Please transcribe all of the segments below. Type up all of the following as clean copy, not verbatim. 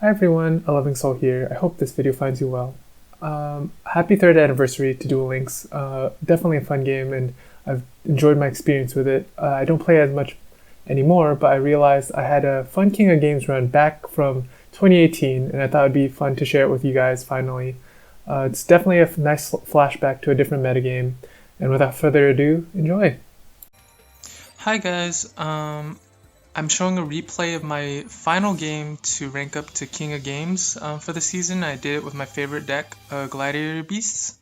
Hi everyone, A Loving Soul here. I hope this video finds you well. Happy third anniversary to Duel Links. Definitely a fun game and I've enjoyed my experience with it. I don't play as much anymore, but I realized I had a fun King of Games run back from 2018 and I thought it'd be fun to share it with you guys finally. It's definitely a nice flashback to a different metagame. And without further ado, enjoy! Hi guys, I'm showing a replay of my final game to rank up to King of Games for the season. I did it with my favorite deck, Gladiator Beasts.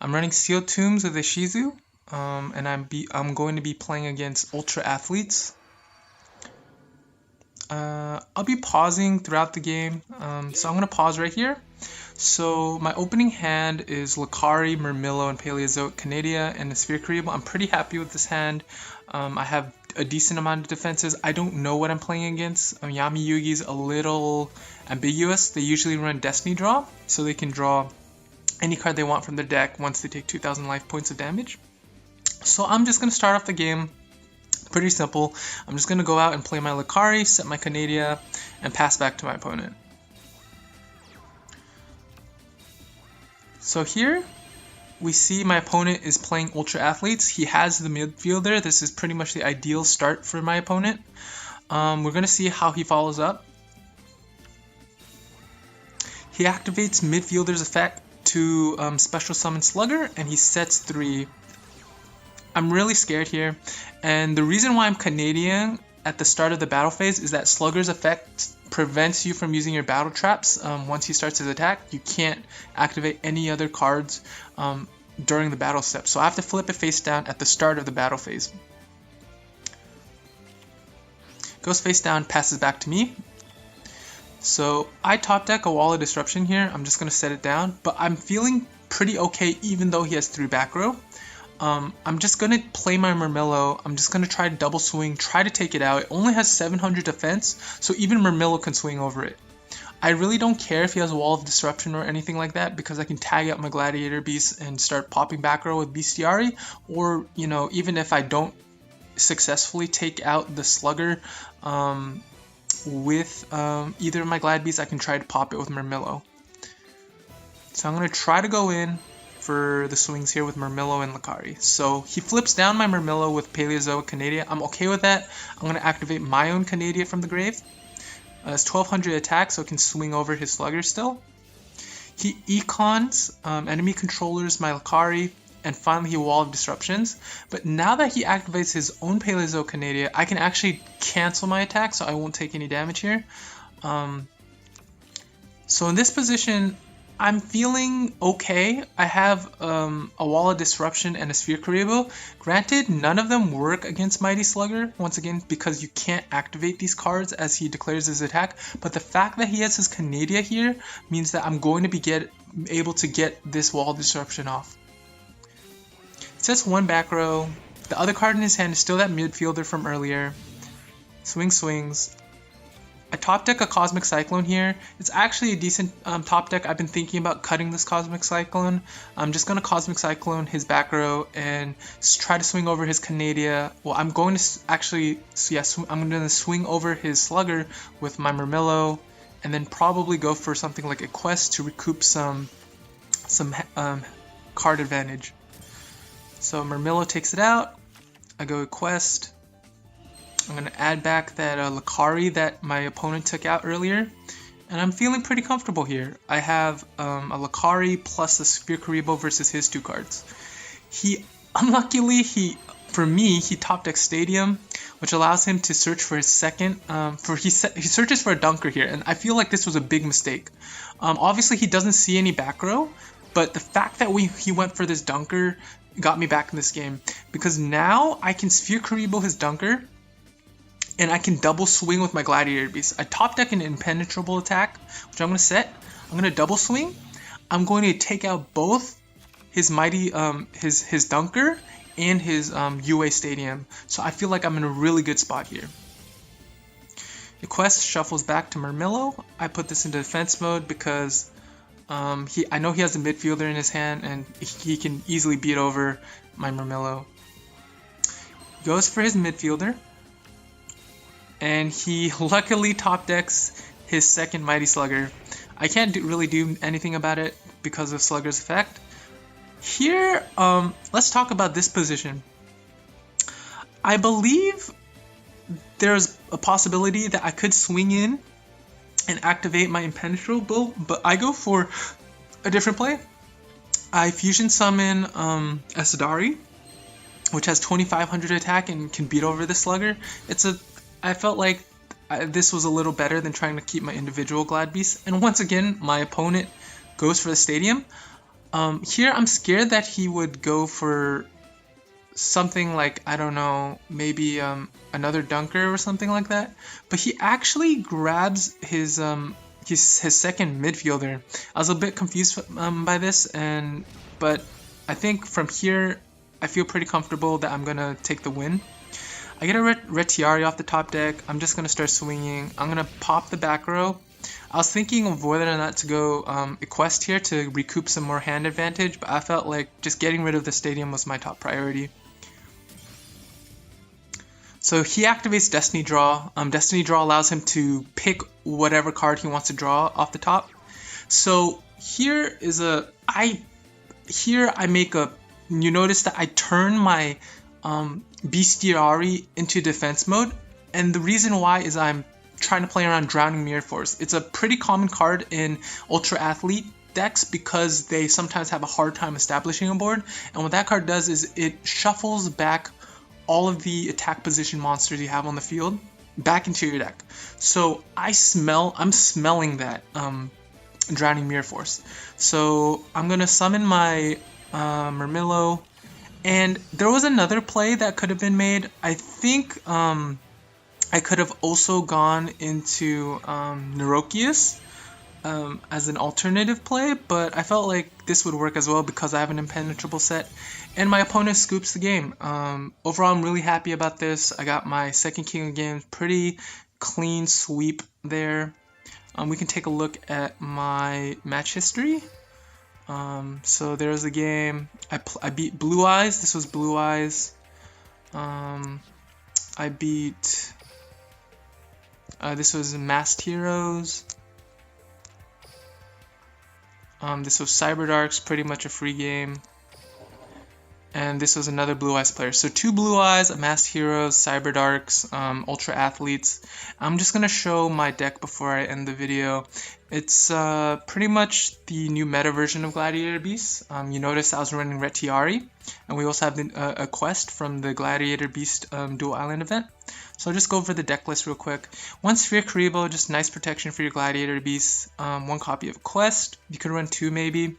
I'm running Sealed Tombs with a Shizu, and I'm going to be playing against Ultra Athletes. I'll be pausing throughout the game, so I'm going to pause right here. So my opening hand is Lucari, Murmillo, and Paleozoic Canadia, and the Sphere Cerebral. I'm pretty happy with this hand. I have a decent amount of defenses. I don't know what I'm playing against. Yami Yugi's a little ambiguous. They usually run Destiny Draw, so they can draw any card they want from their deck once they take 2,000 life points of damage. So I'm just going to start off the game pretty simple. I'm just going to go out and play my Lucari, set my Canadia, and pass back to my opponent. So here we see my opponent is playing Ultra Athletes. He has the midfielder. This is pretty much the ideal start for my opponent. We're going to see how he follows up. He activates midfielder's effect to special summon Slugger, and he sets 3. I'm really scared here, and the reason why I'm Canadian at the start of the battle phase is that Slugger's effect prevents you from using your battle traps. Once he starts his attack, you can't activate any other cards during the battle step. So I have to flip it face down at the start of the battle phase. Goes face down, passes back to me. So I top deck a Wall of Disruption here. I'm just going to set it down, but I'm feeling pretty okay even though he has 3 back row. I'm just going to play my Murmillo. I'm just going to try to double swing, try to take it out. It only has 700 defense, so even Murmillo can swing over it. I really don't care if he has a Wall of Disruption or anything like that, because I can tag out my Gladiator Beast and start popping back row with Bestiari, or, you know, even if I don't successfully take out the Slugger with either of my Glad Beasts, I can try to pop it with Murmillo. So I'm going to try to go in for the swings here with Murmillo and Lucari. So he flips down my Murmillo with Paleozoic Canadia. I'm okay with that. I'm going to activate my own Canadia from the grave. It's 1200 attack, so it can swing over his Slugger still. He econs enemy controllers my Lucari, and finally he Wall of Disruptions. But now that he activates his own Paleozoic Canadia, I can actually cancel my attack, so I won't take any damage here. So in this position, I'm feeling okay. I have a Wall of Disruption and a Sphere Cerebral. Granted, none of them work against Mighty Slugger, once again, because you can't activate these cards as he declares his attack. But the fact that he has his Canadia here means that I'm going to be able to get this Wall of Disruption off. It says 1 back row. The other card in his hand is still that midfielder from earlier. Swings. I top deck a Cosmic Cyclone here. It's actually a decent top deck. I've been thinking about cutting this Cosmic Cyclone. I'm just going to Cosmic Cyclone his back row and try to swing over his Canadia. Well, I'm going to actually, I'm going to swing over his Slugger with my Murmillo, and then probably go for something like a Quest to recoup some card advantage. So Murmillo takes it out. I go Quest. I'm going to add back that Lucari that my opponent took out earlier, and I'm feeling pretty comfortable here. I have a Lucari plus a Sphere Cerebral versus his 2 cards. Unluckily, for me, he top decks Stadium, which allows him to search for his second, he searches for a Dunker here, and I feel like this was a big mistake. Obviously, he doesn't see any back row, but the fact that he went for this Dunker got me back in this game, because now I can Sphere Cerebral his Dunker, and I can double swing with my Gladiator Beast. I top deck an Impenetrable attack, which I'm going to set. I'm going to double swing. I'm going to take out both his mighty, his Dunker and his UA Stadium. So I feel like I'm in a really good spot here. The Quest shuffles back to Murmillo. I put this into defense mode because I know he has a midfielder in his hand, and he can easily beat over my Murmillo. Goes for his midfielder. And he luckily top decks his second Mighty Slugger. I can't really do anything about it because of Slugger's effect. Here, let's talk about this position. I believe there's a possibility that I could swing in and activate my Impenetrable, but I go for a different play. I fusion summon Asadari, which has 2500 attack and can beat over the Slugger. I felt like this was a little better than trying to keep my individual Glad Beast. And once again, my opponent goes for the Stadium. Here I'm scared that he would go for something like, I don't know, maybe another Dunker or something like that. But he actually grabs his second midfielder. I was a bit confused by this, but I think from here I feel pretty comfortable that I'm gonna take the win. I get a Retiari off the top deck. I'm just gonna start swinging. I'm gonna pop the back row. I was thinking of whether or not to go Equest here to recoup some more hand advantage, but I felt like just getting rid of the Stadium was my top priority. So he activates Destiny Draw. Destiny Draw allows him to pick whatever card he wants to draw off the top. So here I make a, you notice that I turn my Bestiary into defense mode, and the reason why is I'm trying to play around Drowning Mirror Force. It's a pretty common card in Ultra Athlete decks because they sometimes have a hard time establishing a board, and what that card does is it shuffles back all of the attack position monsters you have on the field back into your deck. So I'm smelling that Drowning Mirror Force. So I'm gonna summon my Murmillo, and there was another play that could have been made. I think I could have also gone into Neurokius as an alternative play, but I felt like this would work as well because I have an Impenetrable set, and my opponent scoops the game. Overall, I'm really happy about this. I got my second King of Games, pretty clean sweep there. We can take a look at my match history. So there's the game. I beat Blue Eyes. This was Blue Eyes. I beat... this was Masked Heroes. This was Cyberdarks, pretty much a free game. And this was another Blue Eyes player. So 2 Blue Eyes, a Masked Heroes, Cyberdarks, Ultra Athletes. I'm just going to show my deck before I end the video. It's pretty much the new meta version of Gladiator Beast. You notice I was running Retiari. And we also have a quest from the Gladiator Beast Dual Island event. So I'll just go over the deck list real quick. 1 Sphere Karibo, just nice protection for your Gladiator Beast. 1 copy of Quest. You could run 2 maybe.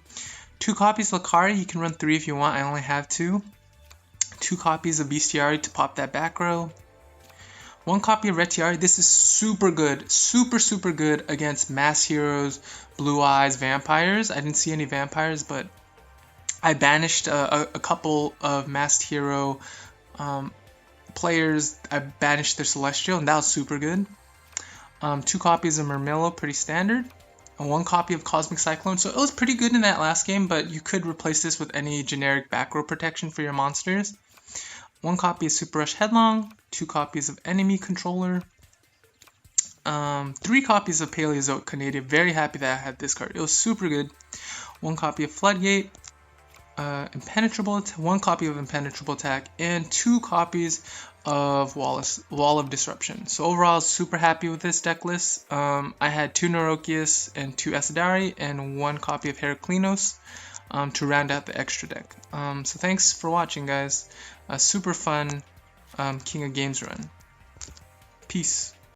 2 copies of Lakari, you can run 3 if you want, I only have 2. 2 copies of Bestiary to pop that back row. 1 copy of Retiari, this is super good, super good against Mass Heroes, Blue Eyes, Vampires. I didn't see any Vampires, but I banished a couple of Masked Hero players. I banished their Celestial, and that was super good. 2 copies of Murmillo, pretty standard. And 1 copy of Cosmic Cyclone, so it was pretty good in that last game, but you could replace this with any generic back row protection for your monsters. 1 copy of Super Rush Headlong, 2 copies of Enemy Controller, 3 copies of Paleozoic Canadian. Very happy that I had this card. It was super good. 1 copy of Floodgate, Impenetrable, 1 copy of Impenetrable Attack, and 2 copies of Wall of Disruption. So overall, super happy with this deck list. I had 2 Neurokius and 2 Asadari and 1 copy of Heraclinos to round out the extra deck. So thanks for watching, guys. A super fun King of Games run. Peace.